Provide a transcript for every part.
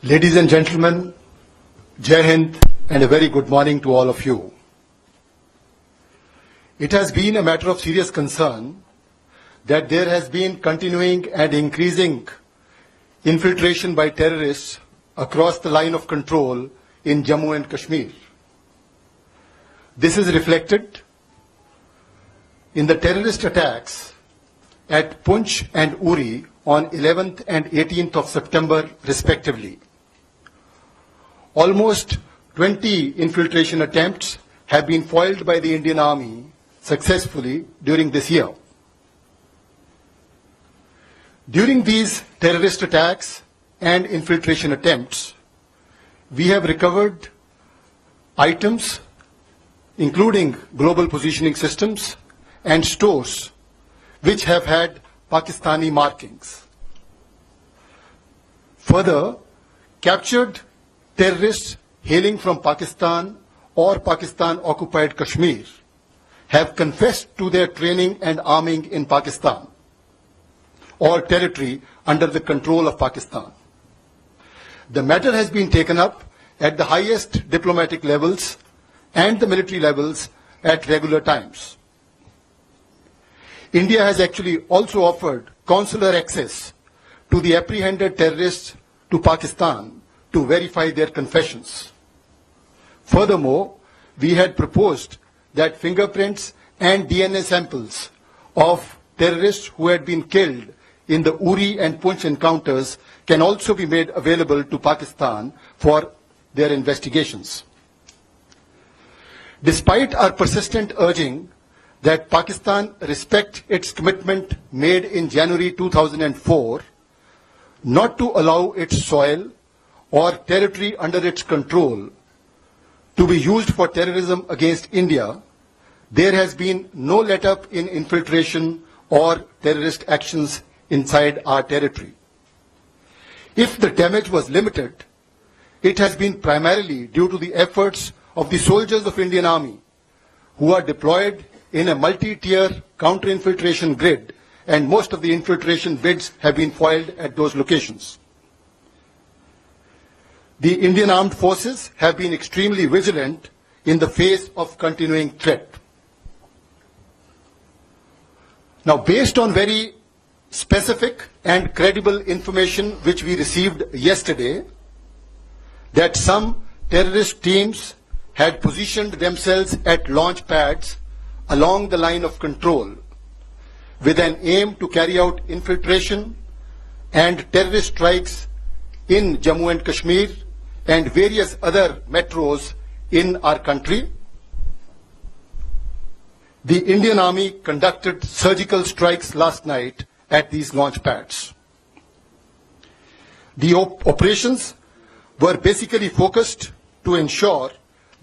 Ladies and gentlemen, Jai Hind and a very good morning to all of you. It has been a matter of serious concern that there has been continuing and increasing infiltration by terrorists across the line of control in Jammu and Kashmir. This is reflected in the terrorist attacks at Poonch and Uri on 11th and 18th of September respectively. Almost 20 infiltration attempts have been foiled by the Indian Army successfully during this year. During these terrorist attacks and infiltration attempts, we have recovered items including global positioning systems and stores which have had Pakistani markings. Further, captured terrorists hailing from Pakistan or Pakistan-occupied Kashmir have confessed to their training and arming in Pakistan or territory under the control of Pakistan. The matter has been taken up at the highest diplomatic levels and the military levels at regular times. India has actually also offered consular access to the apprehended terrorists to Pakistan to verify their confessions. Furthermore, we had proposed that fingerprints and DNA samples of terrorists who had been killed in the Uri and Poonch encounters can also be made available to Pakistan for their investigations. Despite our persistent urging that Pakistan respect its commitment made in January 2004 not to allow its soil or territory under its control to be used for terrorism against India, there has been no let-up in infiltration or terrorist actions inside our territory. If the damage was limited, it has been primarily due to the efforts of the soldiers of Indian Army who are deployed in a multi-tier counter-infiltration grid, and most of the infiltration bids have been foiled at those locations. The Indian Armed Forces have been extremely vigilant in the face of continuing threat. Now, based on very specific and credible information which we received yesterday, that some terrorist teams had positioned themselves at launch pads along the line of control with an aim to carry out infiltration and terrorist strikes in Jammu and Kashmir and various other metros in our country. The Indian Army conducted surgical strikes last night at these launch pads. The operations were basically focused to ensure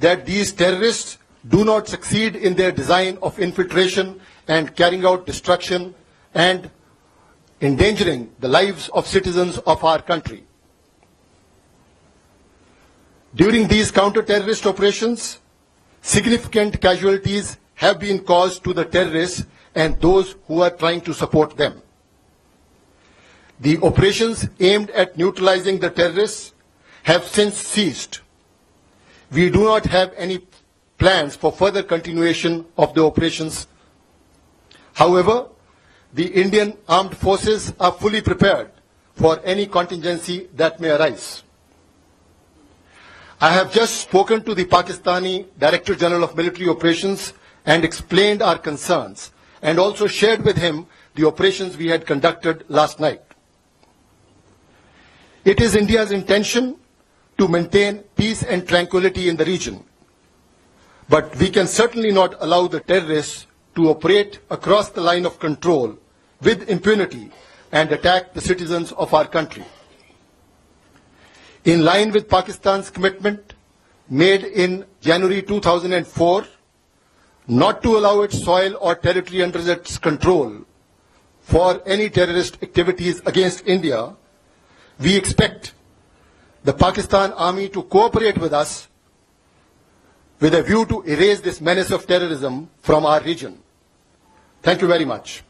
that these terrorists do not succeed in their design of infiltration and carrying out destruction and endangering the lives of citizens of our country. During these counter-terrorist operations, significant casualties have been caused to the terrorists and those who are trying to support them. The operations aimed at neutralizing the terrorists have since ceased. We do not have any plans for further continuation of the operations. However, the Indian Armed Forces are fully prepared for any contingency that may arise. I have just spoken to the Pakistani Director General of Military Operations and explained our concerns and also shared with him the operations we had conducted last night. It is India's intention to maintain peace and tranquility in the region, but we can certainly not allow the terrorists to operate across the line of control with impunity and attack the citizens of our country. In line with Pakistan's commitment made in January 2004 not to allow its soil or territory under its control for any terrorist activities against India, we expect the Pakistan Army to cooperate with us with a view to erase this menace of terrorism from our region. Thank you very much.